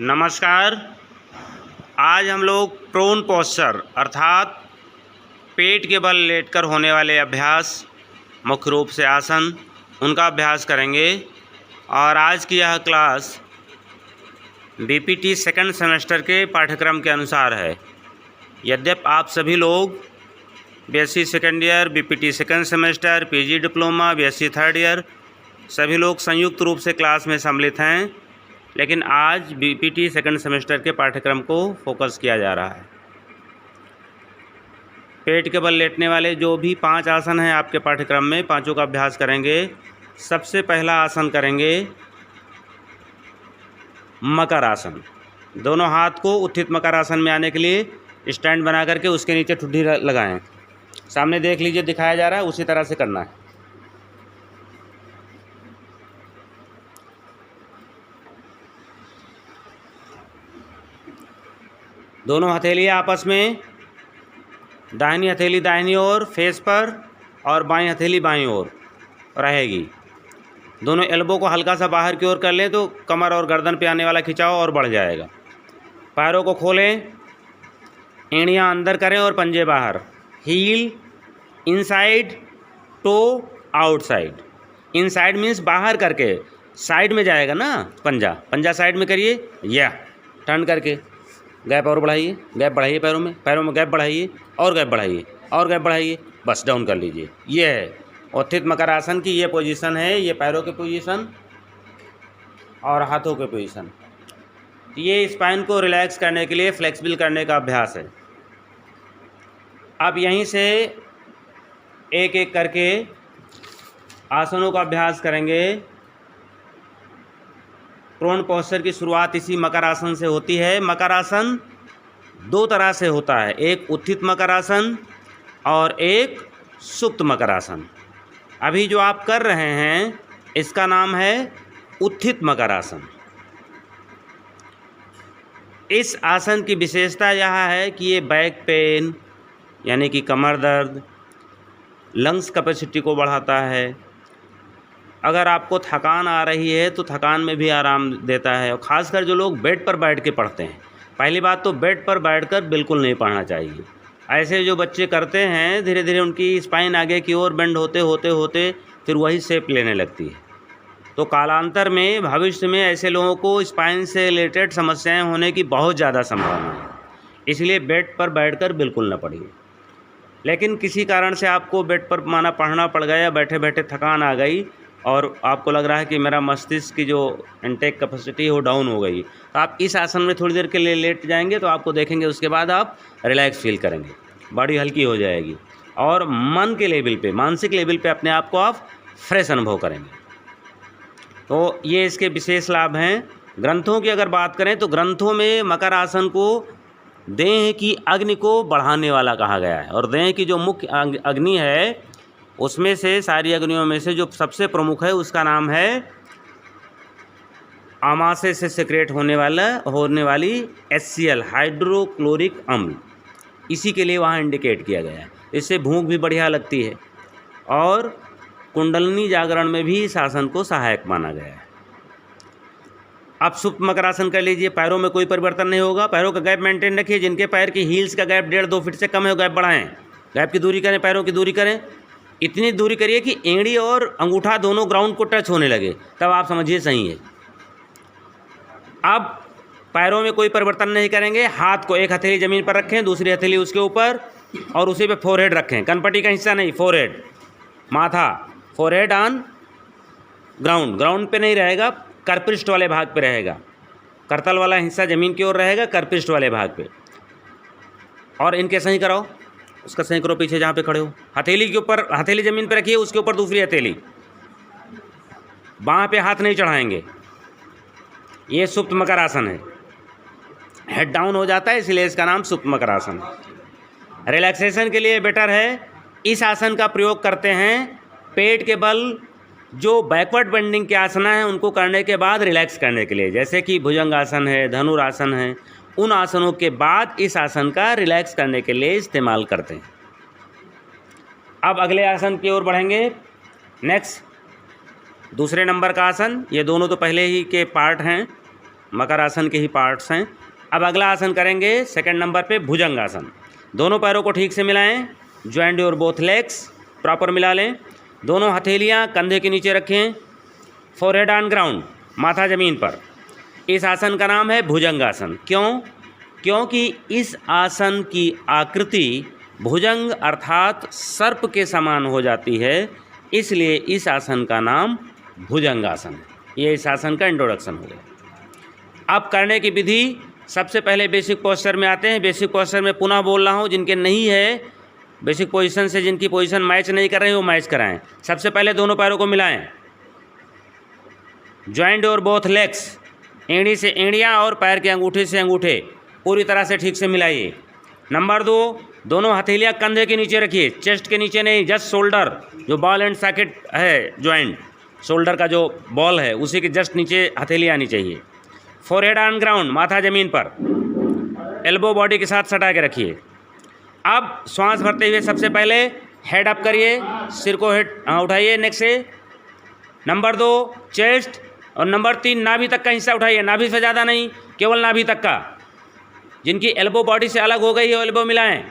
नमस्कार। आज हम लोग प्रोन पोस्चर अर्थात पेट के बल लेटकर होने वाले अभ्यास, मुख्य रूप से आसन, उनका अभ्यास करेंगे। और आज की यह क्लास बीपीटी सेकंड सेमेस्टर के पाठ्यक्रम के अनुसार है। यद्यपि आप सभी लोग BSc second year, BPT second semester, PG diploma, BSc third year सभी लोग संयुक्त रूप से क्लास में सम्मिलित हैं, लेकिन आज बीपीटी सेकंड सेमेस्टर के पाठ्यक्रम को फोकस किया जा रहा है। पेट के बल लेटने वाले जो भी 5 आसन हैं आपके पाठ्यक्रम में, पांचों का अभ्यास करेंगे। सबसे पहला आसन करेंगे मकर आसन। दोनों हाथ को उत्थित मकर आसन में आने के लिए स्टैंड बना करके उसके नीचे ठुड्डी लगाएं। सामने देख लीजिए, दिखाया जा रहा है, उसी तरह से करना है। दोनों हथेलियाँ आपस में, दाहिनी हथेली दाहिनी ओर फेस पर और बाईं हथेली बाईं ओर रहेगी। दोनों एल्बो को हल्का सा बाहर की ओर कर लें तो कमर और गर्दन पे आने वाला खिंचाव और बढ़ जाएगा। पैरों को खोलें, एड़ियाँ अंदर करें और पंजे बाहर। Heel inside, toe outside. Inside means बाहर करके, साइड में जाएगा ना पंजा, पंजा साइड में करिए, या टर्न करके गैप और बढ़ाइए, गैप बढ़ाइए, पैरों में गैप बढ़ाइए और गैप बढ़ाइए और गैप बढ़ाइए, बस डाउन कर लीजिए। ये है उत्थित मकर आसन की ये पोजीशन है। ये पैरों की पोजीशन और हाथों की पोजीशन। ये स्पाइन को रिलैक्स करने के लिए, फ्लेक्सिबल करने का अभ्यास है। अब यहीं से एक एक करके आसनों का अभ्यास करेंगे। प्रोन पोस्चर की शुरुआत इसी मकर आसन से होती है। मकर आसन 2 तरह से होता है, एक उत्थित मकर आसन और एक सुप्त मकर आसन। अभी जो आप कर रहे हैं इसका नाम है उत्थित मकर आसन। इस आसन की विशेषता यह है कि ये बैक पेन यानी कि कमर दर्द, लंग्स कैपेसिटी को बढ़ाता है। अगर आपको थकान आ रही है तो थकान में भी आराम देता है। और ख़ासकर जो लोग बेड पर बैठ के पढ़ते हैं, पहली बात तो बेड पर बैठकर बिल्कुल नहीं पढ़ना चाहिए। ऐसे जो बच्चे करते हैं, धीरे धीरे उनकी स्पाइन आगे की ओर बेंड होते होते होते फिर वही शेप लेने लगती है। तो कालांतर में, भविष्य में ऐसे लोगों को स्पाइन से रिलेटेड समस्याएँ होने की बहुत ज़्यादा संभावना है। इसलिए बेड पर बैठकर बिल्कुल न पढ़िए। लेकिन किसी कारण से आपको बेड पर माना पढ़ना पड़ गया, बैठे बैठे थकान आ गई और आपको लग रहा है कि मेरा मस्तिष्क की जो इंटेक कैपेसिटी है वो डाउन हो गई, तो आप इस आसन में थोड़ी देर के लिए लेट जाएंगे तो आपको देखेंगे उसके बाद आप रिलैक्स फील करेंगे, बॉडी हल्की हो जाएगी और मन के लेवल पे, मानसिक लेवल पे अपने आप को आप फ्रेश अनुभव करेंगे। तो ये इसके विशेष लाभ हैं। ग्रंथों की अगर बात करें तो ग्रंथों में मकर आसन को देह की अग्नि को बढ़ाने वाला कहा गया है। और देह की जो मुख्य अग्नि है उसमें से, सारी अग्नियों में से जो सबसे प्रमुख है उसका नाम है आमाशय से सिक्रेट होने वाली HCl, हाइड्रोक्लोरिक अम्ल। इसी के लिए वहाँ इंडिकेट किया गया है। इससे भूख भी बढ़िया लगती है और कुंडलिनी जागरण में भी इस आसन को सहायक माना गया है। आप सुप्त मकर आसन कर लीजिए। पैरों में कोई परिवर्तन नहीं होगा, पैरों का गैप मेंटेन रखिए। जिनके पैर की हील्स का गैप 1.5-2 फीट से कम है, गैप बढ़ाएं, गैप की दूरी करें, पैरों की दूरी करें। इतनी दूरी करिए कि एड़ी और अंगूठा दोनों ग्राउंड को टच होने लगे, तब आप समझिए सही है। अब पैरों में कोई परिवर्तन नहीं करेंगे। हाथ को एक हथेली ज़मीन पर रखें, दूसरी हथेली उसके ऊपर और उसी पे फोरहेड रखें। कनपट्टी का हिस्सा नहीं, फोरहेड, माथा, फोरहेड ऑन ग्राउंड, ग्राउंड पे नहीं रहेगा, करपृष्ठ वाले भाग पे रहेगा। करतल वाला हिस्सा ज़मीन की ओर रहेगा, करपृष्ठ वाले भाग पे। और इनके सही कराओ, उसका सही करो पीछे जहाँ पे खड़े हो। हथेली के ऊपर, हथेली ज़मीन पे रखिए, उसके ऊपर दूसरी हथेली। बाँह पे हाथ नहीं चढ़ाएंगे। ये सुप्त मकर आसन है। हेड डाउन हो जाता है, इसलिए इसका नाम सुप्त मकर आसन है। रिलैक्सेशन के लिए बेटर है, इस आसन का प्रयोग करते हैं पेट के बल जो बैकवर्ड बेंडिंग के आसन हैं उनको करने के बाद रिलैक्स करने के लिए, जैसे कि भुजंग आसन है, धनुरासन है। उन आसनों के बाद इस आसन का रिलैक्स करने के लिए इस्तेमाल करते हैं। अब अगले आसन की ओर बढ़ेंगे। नेक्स्ट दूसरे नंबर का आसन, ये दोनों तो पहले ही के पार्ट हैं। मकर आसन के ही पार्ट्स हैं। अब अगला आसन करेंगे सेकंड नंबर पे भुजंग आसन। दोनों पैरों को ठीक से मिलाएं, joint your both legs, proper मिला लें। दोनों हथेलियां कंधे के नीचे रखें, फोरहेड ऑन ग्राउंड, माथा ज़मीन पर। इस आसन का नाम है भुजंग आसन। क्यों? क्योंकि इस आसन की आकृति भुजंग अर्थात सर्प के समान हो जाती है, इसलिए इस आसन का नाम भुजंग आसन है। ये इस आसन का इंट्रोडक्शन हो गया। अब करने की विधि, सबसे पहले बेसिक पोस्चर में आते हैं। बेसिक पोस्चर में पुनः बोल रहा हूँ, जिनके नहीं है बेसिक पोजीशन से, जिनकी पोजीशन मैच नहीं कर रही वो मैच कराएं। सबसे पहले दोनों पैरों को मिलाएं, ज्वाइंट और बोथ लेग्स, एड़ी से एड़ियाँ और पैर के अंगूठे से अंगूठे पूरी तरह से ठीक से मिलाइए। नंबर 2, दोनों हथेलियाँ कंधे के नीचे रखिए, चेस्ट के नीचे नहीं, जस्ट शोल्डर, जो बॉल एंड सॉकेट है ज्वाइंट, शोल्डर का जो बॉल है उसी के जस्ट नीचे हथेली आनी चाहिए। फोरहेड ऑन ग्राउंड, माथा ज़मीन पर, एल्बो बॉडी के साथ सटा के रखिए। अब श्वास भरते हुए सबसे पहले हेड अप करिए, सिर को हेड उठाइए नेक से। नंबर 2 चेस्ट, और नंबर 3 नाभि तक का हिस्सा उठाइए, नाभि से ज़्यादा नहीं, केवल नाभि तक का। जिनकी एल्बो बॉडी से अलग हो गई है एल्बो मिलाएं,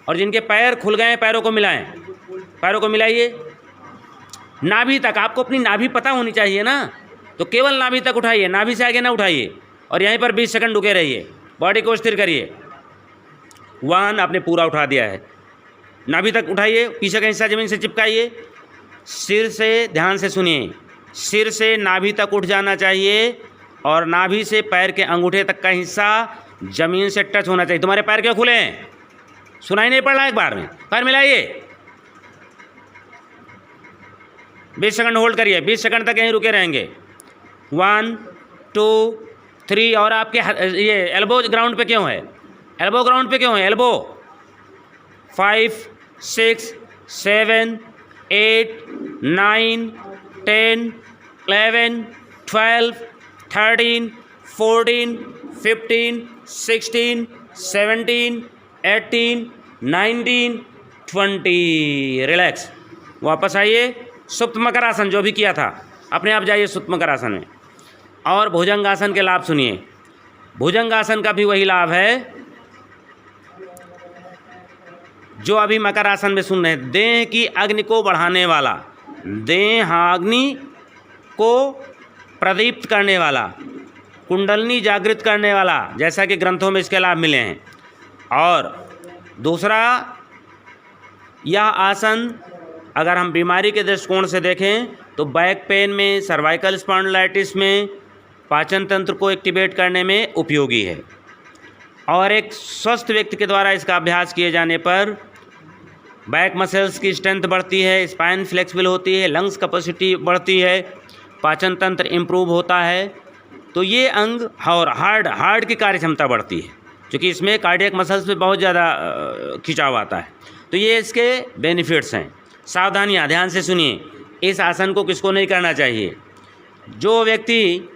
और जिनके पैर खुल गए हैं पैरों को मिलाएं। पैरों को मिलाइए नाभि तक। आपको अपनी नाभि पता होनी चाहिए ना, तो केवल नाभि तक उठाइए, नाभि से आगे ना उठाइए, और यहीं पर 20 सेकंड रुके रहिए। बॉडी को स्थिर करिए। 1 आपने पूरा उठा दिया है, नाभि तक उठाइए, पीछे का हिस्सा ज़मीन से चिपकाइए। सिर से, ध्यान से सुनिए, सिर से नाभि तक उठ जाना चाहिए, और नाभि से पैर के अंगूठे तक का हिस्सा ज़मीन से टच होना चाहिए। तुम्हारे पैर क्यों खुले हैं? सुनाई नहीं पड़ रहा? एक बार में पैर मिलाइए, 20 सेकंड होल्ड करिए, 20 सेकंड तक यहीं रुके रहेंगे। 1 2 3, और आपके ये एल्बो ग्राउंड पे क्यों है? एल्बो ग्राउंड पे क्यों है? एल्बो। 5 6 7 8 9 10 11 12 13 14 15 16 17 18 19 20। रिलैक्स, वापस आइए। सुप्त मकर आसन जो भी किया था, अपने आप जाइए सुप्त मकर आसन में। और भुजंग आसन के लाभ सुनिए। भुजंग आसन का भी वही लाभ है जो अभी मकर आसन में सुन रहे हैं। देह की अग्नि को बढ़ाने वाला, देहाग्नि को प्रदीप्त करने वाला, कुंडलनी जागृत करने वाला, जैसा कि ग्रंथों में इसके लाभ मिले हैं। और दूसरा, यह आसन अगर हम बीमारी के दृष्टिकोण से देखें तो बैक पेन में, सर्वाइकल स्पॉन्डिलाइटिस में, पाचन तंत्र को एक्टिवेट करने में उपयोगी है। और एक स्वस्थ व्यक्ति के द्वारा इसका अभ्यास किए जाने पर बैक मसल्स की स्ट्रेंथ बढ़ती है, स्पाइन फ्लेक्सिबल होती है, लंग्स कैपेसिटी बढ़ती है, पाचन तंत्र इम्प्रूव होता है। तो ये अंग और हार्ट की कार्य क्षमता बढ़ती है, क्योंकि इसमें कार्डियक मसल्स पे बहुत ज़्यादा खिंचाव आता है। तो ये इसके बेनिफिट्स हैं। सावधानियाँ, ध्यान से सुनिए। इस आसन को किसको नहीं करना चाहिए? जो व्यक्ति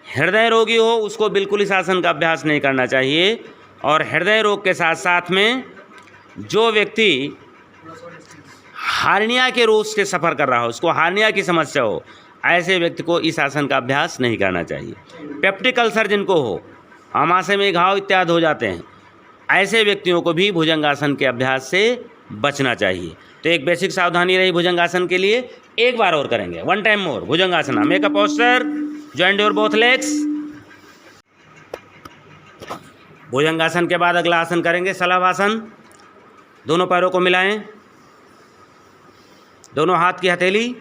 हृदय रोगी हो उसको बिल्कुल इस आसन का अभ्यास नहीं करना चाहिए। और हृदय रोग के साथ साथ में जो व्यक्ति हार्निया के रोग से सफ़र कर रहा हो, उसको हार्निया की समस्या हो, ऐसे व्यक्ति को इस आसन का अभ्यास नहीं करना चाहिए। पेप्टिक अल्सर जिनको हो, आमाशय में घाव इत्यादि हो जाते हैं, ऐसे व्यक्तियों को भी भुजंगासन के अभ्यास से बचना चाहिए। तो एक बेसिक सावधानी रही भुजंगासन के लिए। एक बार और करेंगे, 1 time more Bhujangasana. Make a posture, joint your both legs. Bhujangasana के बाद अगला आसन करेंगे शलभासन। दोनों पैरों को मिलाएं, दोनों हाथ की हथेली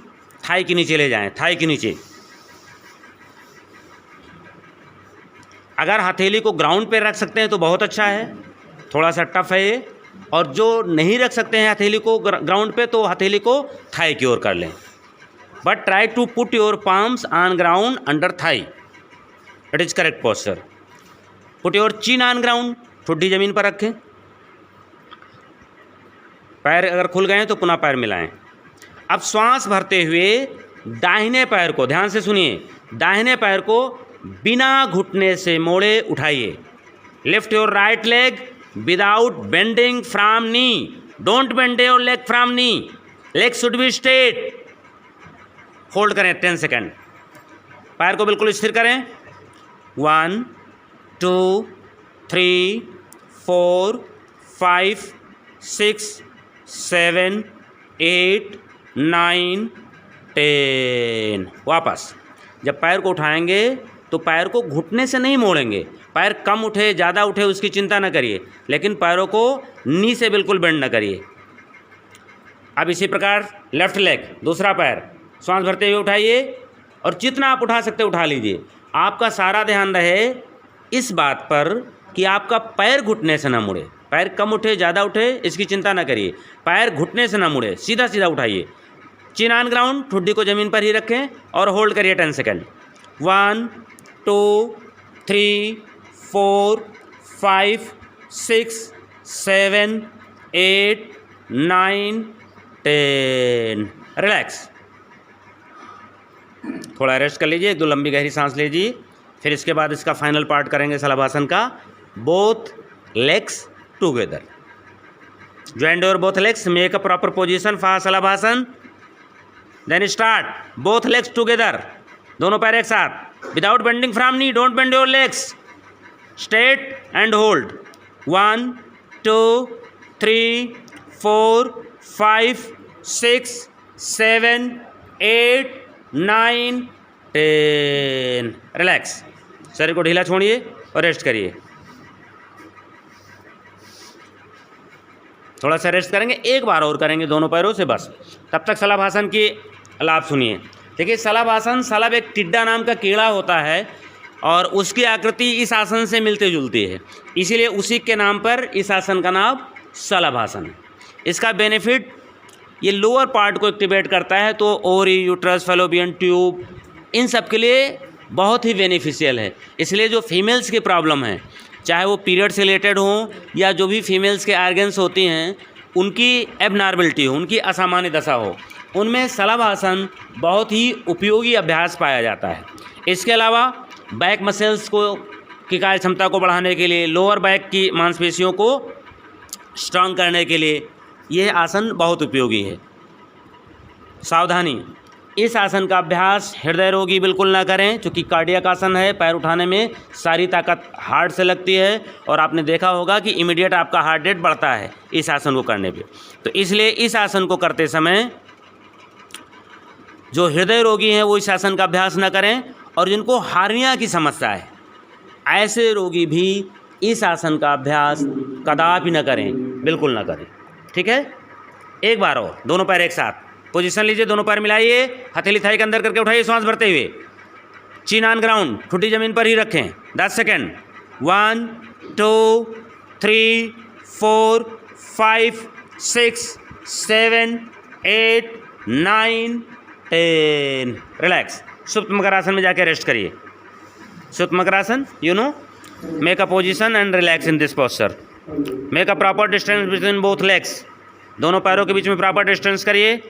थाई के नीचे ले जाएं, थाई के नीचे। अगर हथेली को ग्राउंड पे रख सकते हैं तो बहुत अच्छा है, थोड़ा सा टफ है ये। और जो नहीं रख सकते हैं हथेली को ग्राउंड पे, तो हथेली को थाई की ओर कर लें। But try to put your palms on ground under thigh, it is correct posture. Put your chin on ground, ठुड्डी ज़मीन पर रखें। पैर अगर खुल गए हैं तो पुनः पैर मिलाएं। अब श्वास भरते हुए दाहिने पैर को, ध्यान से सुनिए, दाहिने पैर को बिना घुटने से मोड़े उठाइए। Lift your right leg without bending from knee, don't bend your leg from knee, leg should be straight. Hold करें 10 सेकेंड। पैर को बिल्कुल स्थिर करें, 1 2 3 4 5 6 7 8 9 10। वापस जब पैर को उठाएंगे तो पैर को घुटने से नहीं मोड़ेंगे। पैर कम उठे ज़्यादा उठे उसकी चिंता न करिए, लेकिन पैरों को नी से बिल्कुल बेंड न करिए। अब इसी प्रकार लेफ्ट लेग, दूसरा पैर सांस भरते हुए उठाइए और जितना आप उठा सकते उठा लीजिए। आपका सारा ध्यान रहे इस बात पर कि आपका पैर घुटने से ना मुड़े। पैर कम उठे ज़्यादा उठे इसकी चिंता ना करिए, पैर घुटने से ना मुड़े, सीधा सीधा उठाइए। चिन ऑन ग्राउंड, ठुड्डी को ज़मीन पर ही रखें और होल्ड करिए 10 सेकेंड। 1 2 3 4 5 6 7 8 9 10। रिलैक्स, थोड़ा रेस्ट कर लीजिए, 1-2 लंबी गहरी सांस लीजिए। फिर इसके बाद इसका फाइनल पार्ट करेंगे शलभासन का। Both legs together, joint your both legs, make a proper position for Shalabhasana. Then start, both legs together, दोनों पैर एक साथ, without bending from knee, don't bend your legs, straight and hold. 1 2 3 4 5 6 7 8 9 10। Relax, शरीर को ढीला छोड़िए और रेस्ट करिए। थोड़ा सा रेस्ट करेंगे, एक बार और करेंगे दोनों पैरों से बस। तब तक शलभासन की लाभ सुनिए। देखिए शलभासन, शलभ एक टिड्डा नाम का कीड़ा होता है और उसकी आकृति इस आसन से मिलती जुलती है, इसीलिए उसी के नाम पर इस आसन का नाम शलभासन है। इसका बेनिफिट, ये लोअर पार्ट को एक्टिवेट करता है, तो ओवरी, यूट्रस, फैलोपियन ट्यूब, इन सब के लिए बहुत ही बेनिफिशियल है। इसलिए जो फीमेल्स की प्रॉब्लम है, चाहे वो पीरियड से रिलेटेड हो या जो भी फीमेल्स के आर्गन्स होती हैं उनकी एबनॉर्मलिटी हो, उनकी असामान्य दशा हो, उनमें शलभासन बहुत ही उपयोगी अभ्यास पाया जाता है। इसके अलावा बैक मसल्स को की कार्य क्षमता को बढ़ाने के लिए, लोअर बैक की मांसपेशियों को स्ट्रांग करने के लिए यह आसन बहुत उपयोगी है। सावधानी, इस आसन का अभ्यास हृदय रोगी बिल्कुल ना करें, क्योंकि कार्डियक आसन है। पैर उठाने में सारी ताकत हार्ट से लगती है और आपने देखा होगा कि इमीडिएट आपका हार्ट रेट बढ़ता है इस आसन को करने पे। तो इसलिए इस आसन को करते समय जो हृदय रोगी हैं वो इस आसन का अभ्यास ना करें, और जिनको हार्निया की समस्या है ऐसे रोगी भी इस आसन का अभ्यास कदापि न करें, बिल्कुल ना करें। ठीक है, एक बार और, दोनों पैर एक साथ, पोजीशन लीजिए, दोनों पैर मिलाइए, हथेली थाई के अंदर करके उठाइए सांस भरते हुए। चिन ऑन ग्राउंड, ठुड्डी ज़मीन पर ही रखें, 10 सेकेंड। 1 2 3 4 5 6 7 8 9 10। रिलैक्स, सुप्त मकरासन में जाके रेस्ट करिए। सुप्त makarasana, you know, make a position and relax in this posture. Make a proper distance between both legs, दोनों पैरों के बीच में प्रॉपर डिस्टेंस करिए।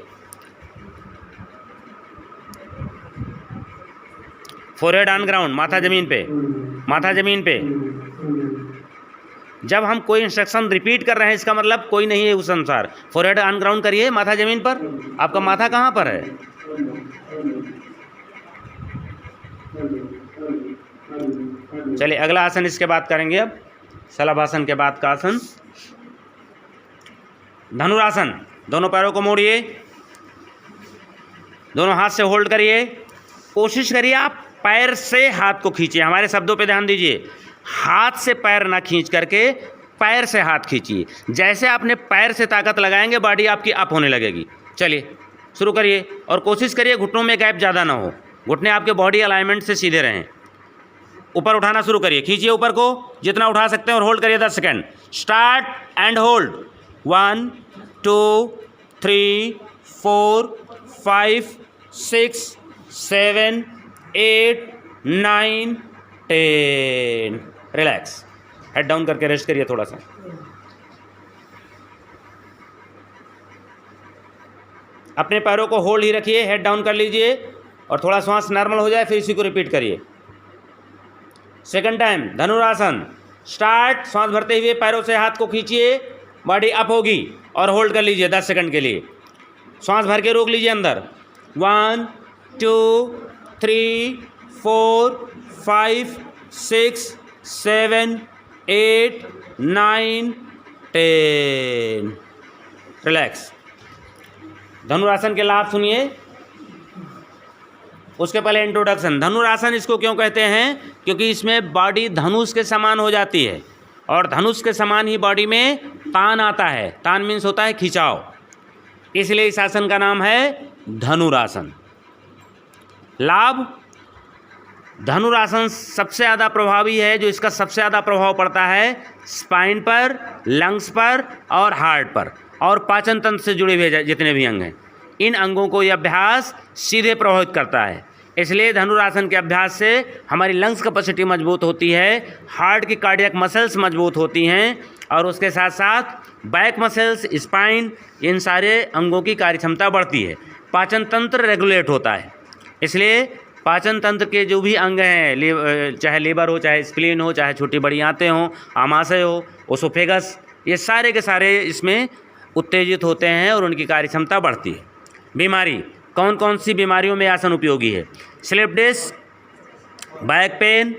फोरहेड ऑन ग्राउंड, माथा ज़मीन पे, माथा ज़मीन पे। जब हम कोई इंस्ट्रक्शन रिपीट कर रहे हैं इसका मतलब कोई नहीं है उस अनुसार। फोरहेड ऑन ग्राउंड करिए, माथा ज़मीन पर। आपका माथा कहाँ पर है? चलिए अगला आसन इसके बाद करेंगे। अब शलभासन के बाद का आसन धनुरासन। दोनों पैरों को मोड़िए, दोनों हाथ से होल्ड करिए। कोशिश करिए आप पैर से हाथ को खींचिए, हमारे शब्दों पे ध्यान दीजिए। हाथ से पैर ना खींच करके पैर से हाथ खींचिए। जैसे आपने पैर से ताकत लगाएंगे बॉडी आपकी अप होने लगेगी। चलिए शुरू करिए और कोशिश करिए घुटनों में गैप ज़्यादा ना हो, घुटने आपके बॉडी अलाइनमेंट से सीधे रहें। ऊपर उठाना शुरू करिए, खींचिए ऊपर को जितना उठा सकते हैं और होल्ड करिए 10 second. Start and hold. 1 2 3 4 5 6 7 8 9 10। Relax, head down करके रेस्ट करिए थोड़ा सा। अपने पैरों को होल्ड ही रखिए, हेड डाउन कर लीजिए और थोड़ा श्वास नॉर्मल हो जाए फिर इसी को रिपीट करिए। सेकंड टाइम धनुरासन। स्टार्ट, श्वास भरते हुए पैरों से हाथ को खींचिए, बॉडी अप होगी और होल्ड कर लीजिए 10 सेकंड के लिए। श्वास भर के रोक लीजिए अंदर। 1 2 3 4 5 6 7 8 9 10। रिलैक्स। धनुरासन के लाभ सुनिए, उसके पहले इंट्रोडक्शन। धनुरासन इसको क्यों कहते हैं? क्योंकि इसमें बॉडी धनुष के समान हो जाती है और धनुष के समान ही बॉडी में तान आता है। तान मीन्स होता है खिंचाव, इसलिए इस आसन का नाम है धनुरासन। लाभ, धनुरासन सबसे ज़्यादा प्रभावी है। जो इसका सबसे ज़्यादा प्रभाव पड़ता है स्पाइन पर, लंग्स पर और हार्ट पर और पाचन तंत्र से जुड़े हुए जितने भी अंग हैं, इन अंगों को यह अभ्यास सीधे प्रभावित करता है। इसलिए धनुरासन के अभ्यास से हमारी लंग्स कैपेसिटी मजबूत होती है, हार्ट की कार्डियक मसल्स मजबूत होती हैं और उसके साथ साथ बैक मसल्स, स्पाइन, इन सारे अंगों की कार्यक्षमता बढ़ती है। पाचन तंत्र रेगुलेट होता है। इसलिए पाचन तंत्र के जो भी अंग हैं, चाहे लीवर हो, चाहे स्प्लीन हो, चाहे छोटी बड़ी आंतें हों, आमाशय हो, ओसोफेगस, ये सारे के सारे इसमें उत्तेजित होते हैं और उनकी कार्यक्षमता बढ़ती है। बीमारी, कौन कौन सी बीमारियों में आसन उपयोगी है? Slip disc, back pain,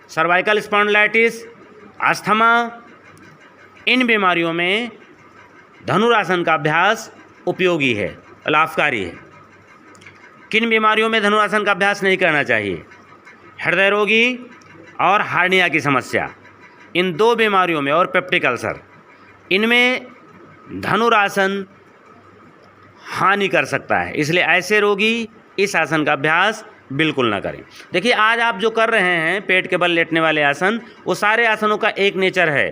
cervical spondylitis, asthma, इन बीमारियों में धनुरासन का अभ्यास उपयोगी है, लाभकारी है। किन बीमारियों में धनुरासन का अभ्यास नहीं करना चाहिए? हृदय रोगी और हार्निया की समस्या, इन दो बीमारियों में, और पेप्टिक अल्सर, इनमें धनुरासन हानि कर सकता है। इसलिए ऐसे रोगी इस आसन का अभ्यास बिल्कुल ना करें। देखिए, आज आप जो कर रहे हैं पेट के बल लेटने वाले आसन, वो सारे आसनों का एक नेचर है,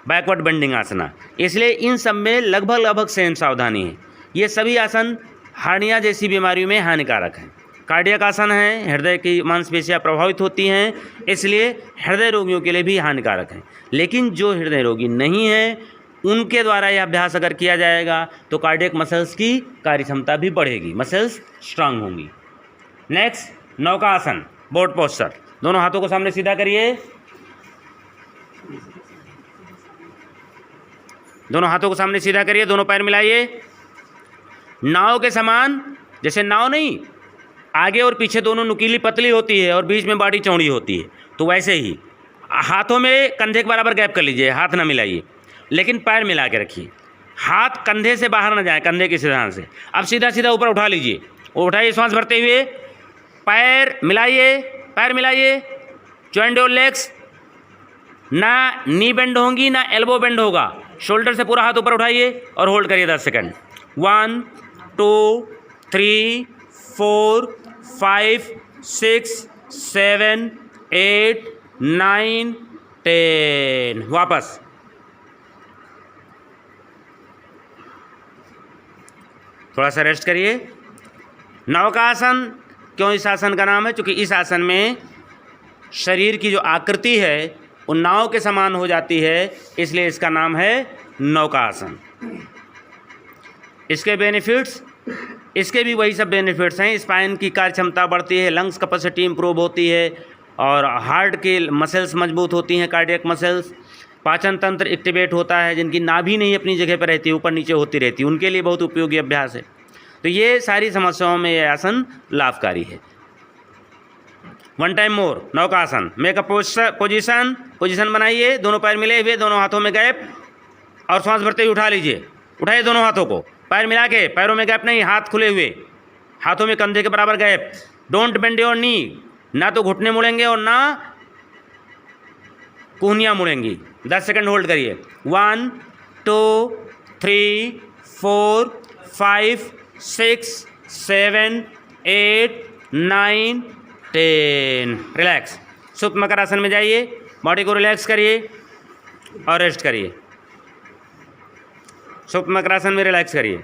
बैकवर्ड बेंडिंग आसना। इसलिए इन सब में लगभग सेम सावधानी है। ये सभी आसन हार्निया जैसी बीमारियों में हानिकारक हैं। कार्डियक आसन है, हृदय की मांसपेशियां प्रभावित होती हैं, इसलिए हृदय रोगियों के लिए भी हानिकारक हैं। लेकिन जो हृदय रोगी नहीं है, उनके द्वारा यह अभ्यास अगर किया जाएगा तो कार्डियक मसल्स की कार्यक्षमता भी बढ़ेगी, मसल्स स्ट्रांग होंगी। नेक्स्ट, नौका आसन, बोट पोस्चर। दोनों हाथों को सामने सीधा करिए, दोनों हाथों को सामने सीधा करिए, दोनों पैर मिलाइए। नाव के समान, जैसे नाव नहीं, आगे और पीछे दोनों नुकीली पतली होती है और बीच में बॉडी चौड़ी होती है, तो वैसे ही हाथों में कंधे के बराबर गैप कर लीजिए, हाथ ना मिलाइए, लेकिन पैर मिला के रखिए। हाथ कंधे से बाहर ना जाए, कंधे के सिद्धांत से। अब सीधा सीधा ऊपर उठा लीजिए, उठाइए सांस भरते हुए, पैर मिलाइए, पैर मिलाइए, जॉइंट योर लेग्स। ना नी बेंड होंगी ना एल्बो बेंड होगा, शोल्डर से पूरा हाथ ऊपर उठाइए और होल्ड करिए 10 सेकंड। 1 2 3 4 5 6 7 8 9 10। वापस। थोड़ा सा रेस्ट करिए। नौका आसन, क्यों इस आसन का नाम है? क्योंकि इस आसन में शरीर की जो आकृति है वो नाव के समान हो जाती है, इसलिए इसका नाम है नौका आसन। इसके बेनिफिट्स, इसके भी वही सब बेनिफिट्स हैं। स्पाइन की कार्यक्षमता बढ़ती है, लंग्स कैपेसिटी इंप्रूव होती है और हार्ट के मसल्स मजबूत होती हैं, कार्डियक मसल्स। पाचन तंत्र एक्टिवेट होता है, जिनकी नाभि नहीं अपनी जगह पर रहती, ऊपर नीचे होती रहती, उनके लिए बहुत उपयोगी अभ्यास है। तो ये सारी समस्याओं में ये आसन लाभकारी है। वन टाइम मोर, नौका आसन। मेक अ पोजीशन बनाइए, दोनों पैर मिले हुए, दोनों हाथों में गैप, और सांस भरते हुए उठा लीजिए। उठाइए दोनों हाथों को, पैर मिला के, पैरों में गैप नहीं, हाथ खुले हुए, हाथों में कंधे के बराबर gap. Don't bend your knee, ना तो घुटने मुड़ेंगे और ना कोहनियाँ मुड़ेंगी। 10 सेकंड होल्ड करिए। 1 2 3 4 5 6 7 8 9 10। रिलैक्स। सुप्त मकर आसन में जाइए, बॉडी को रिलैक्स करिए और रेस्ट करिए। सुप्त मकर आसन में रिलैक्स करिए।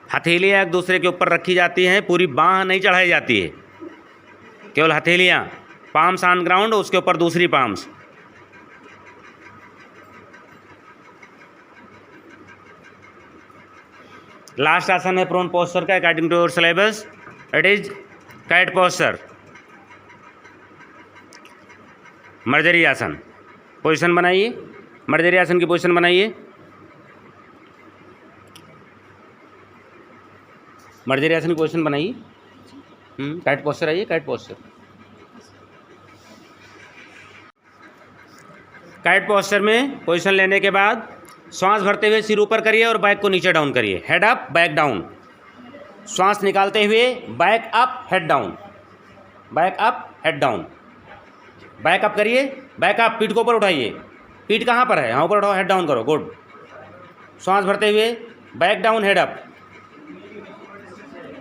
हथेलियाँ एक दूसरे के ऊपर रखी जाती हैं, पूरी बाँह नहीं चढ़ाई जाती है, केवल हथेलियाँ, पाम्स ऑन ग्राउंड, उसके ऊपर दूसरी पाम्स। लास्ट आसन है प्रोन पोस्चर का, according to your syllabus it is cat posture. Marjariasana, position बनाइए, मर्जरी आसन की पोजीशन बनाइए। मर्जरी आसन की पोजीशन बनाइए। कैट पोस्चर आइए, कैट पोस्चर। काइट पोस्चर में पोजीशन लेने के बाद श्वास भरते हुए सिर ऊपर करिए और बैक को नीचे डाउन करिए, हेड अप बैक डाउन। श्वास निकालते हुए back up head down, back up head down, back up करिए, बैक अप, पीठ को ऊपर उठाइए, पीठ कहाँ पर है, यहाँ ऊपर उठाओ, हेड डाउन करो, गुड। श्वास भरते हुए बैक डाउन हेड अप,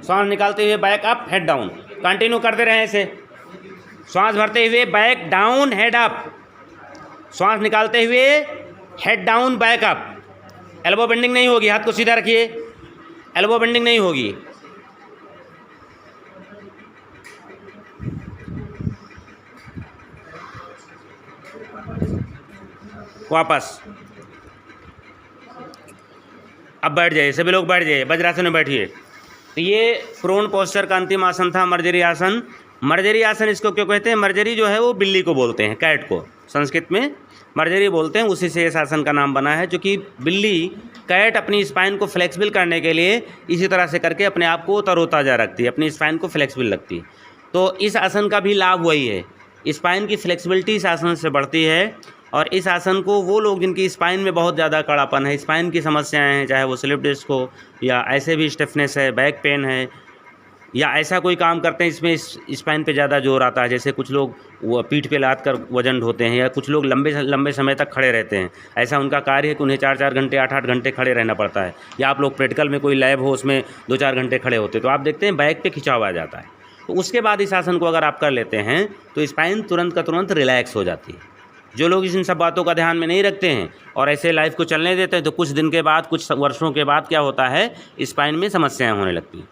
श्वास निकालते हुए back up head down, continue करते रहें ऐसे। श्वास भरते हुए बैक डाउन हेड अप, श्वास निकालते हुए head down back up. Elbow bending नहीं होगी, हाथ को सीधा रखिए, एल्बो बेंडिंग नहीं होगी। वापस, अब बैठ जाइए, सभी लोग बैठ जाइए, वज्रासन में बैठिए। तो ये प्रोन पोस्चर का अंतिम आसन था, मर्जरी आसन। मर्जरी आसन इसको क्यों कहते हैं? मर्जरी जो है वो बिल्ली को बोलते हैं, कैट को संस्कृत में मर्जरी बोलते हैं, उसी से इस आसन का नाम बना है। जो कि बिल्ली, कैट अपनी स्पाइन को फ्लेक्सिबल करने के लिए इसी तरह से करके अपने आप को तरोताज़ा रखती है, अपनी स्पाइन को फ्लेक्सिबल रखती है। तो इस आसन का भी लाभ वही है, स्पाइन की फ्लेक्सिबिलिटी इस आसन से बढ़ती है। और इस आसन को वो लोग जिनकी स्पाइन में बहुत ज़्यादा कड़ापन है, स्पाइन की समस्याएं हैं, चाहे वो स्लिप डिस्क हो या ऐसे भी स्टिफनेस है, बैक पेन है, या ऐसा कोई काम करते हैं इसमें स्पाइन पे ज़्यादा जोर आता है, जैसे कुछ लोग वो पीठ पे लाद कर वजन ढोते हैं, या कुछ लोग लंबे समय तक खड़े रहते हैं। ऐसा उनका कार्य है कि उन्हें 4-4 घंटे 8-8 घंटे खड़े रहना पड़ता है। या आप लोग प्रैक्टिकल में कोई लैब हो उसमें 2-4 घंटे खड़े होते, तो आप देखते हैं बैक पे खिंचाव आ जाता है। तो उसके बाद इस आसन को अगर आप कर लेते हैं तो स्पाइन तुरंत का तुरंत रिलैक्स हो जाती है। जो लोग इन सब बातों का ध्यान में नहीं रखते हैं और ऐसे लाइफ को चलने देते हैं, तो कुछ दिन के बाद, कुछ वर्षों के बाद क्या होता है, स्पाइन में समस्याएं होने लगती हैं।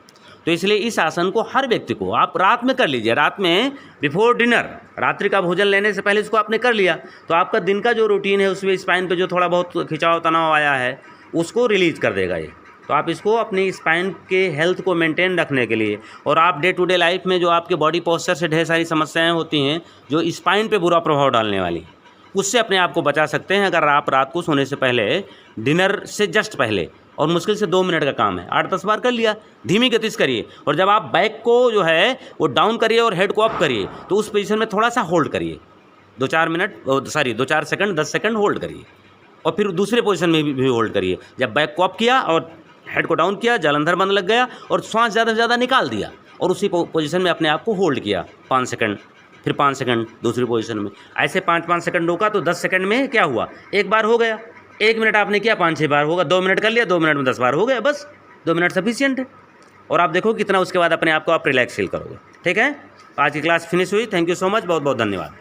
तो इसलिए इस आसन को हर व्यक्ति को आप रात में कर लीजिए, रात में बिफोर डिनर, रात्रि का भोजन लेने से पहले इसको आपने कर लिया तो आपका दिन का जो रूटीन है उसमें स्पाइन पे जो थोड़ा बहुत खिंचाव तनाव आया है उसको रिलीज कर देगा ये। तो आप इसको अपनी स्पाइन के हेल्थ को मेंटेन रखने के लिए, और आप डे टू डे लाइफ में जो आपके बॉडी पोस्चर से ढेर सारी समस्याएं होती हैं जो स्पाइन पे बुरा प्रभाव डालने वाली, उससे अपने आप को बचा सकते हैं अगर आप रात को सोने से पहले, डिनर से जस्ट पहले, और मुश्किल से 2 मिनट का काम है, 8-10 बार कर लिया, धीमी गति से करिए। और जब आप बैक को जो है वो डाउन करिए और हेड को अप करिए तो उस पोजीशन में थोड़ा सा होल्ड करिए, 2-4 सेकंड 10 सेकंड होल्ड करिए, और फिर दूसरे पोजीशन में भी होल्ड करिए। जब बैक को अप किया और हेड को डाउन किया, जालंधर बंद लग गया और श्वास ज़्यादा से ज़्यादा निकाल दिया, और उसी पोजीशन में अपने आप को होल्ड किया 5 सेकंड, फिर 5 सेकंड दूसरी पोजीशन में, ऐसे 5-5 सेकंड रोका तो 10 सेकंड में क्या हुआ, एक बार हो गया। 1 मिनट आपने किया, 5-6 बार होगा, 2 मिनट कर लिया, 2 मिनट में 10 बार हो गया, बस 2 मिनट सफिशिएंट है। और आप देखो कितना उसके बाद अपने आप को आप रिलैक्स फील करोगे। ठीक है, आज की क्लास फिनिश हुई। थैंक यू सो मच, बहुत बहुत धन्यवाद।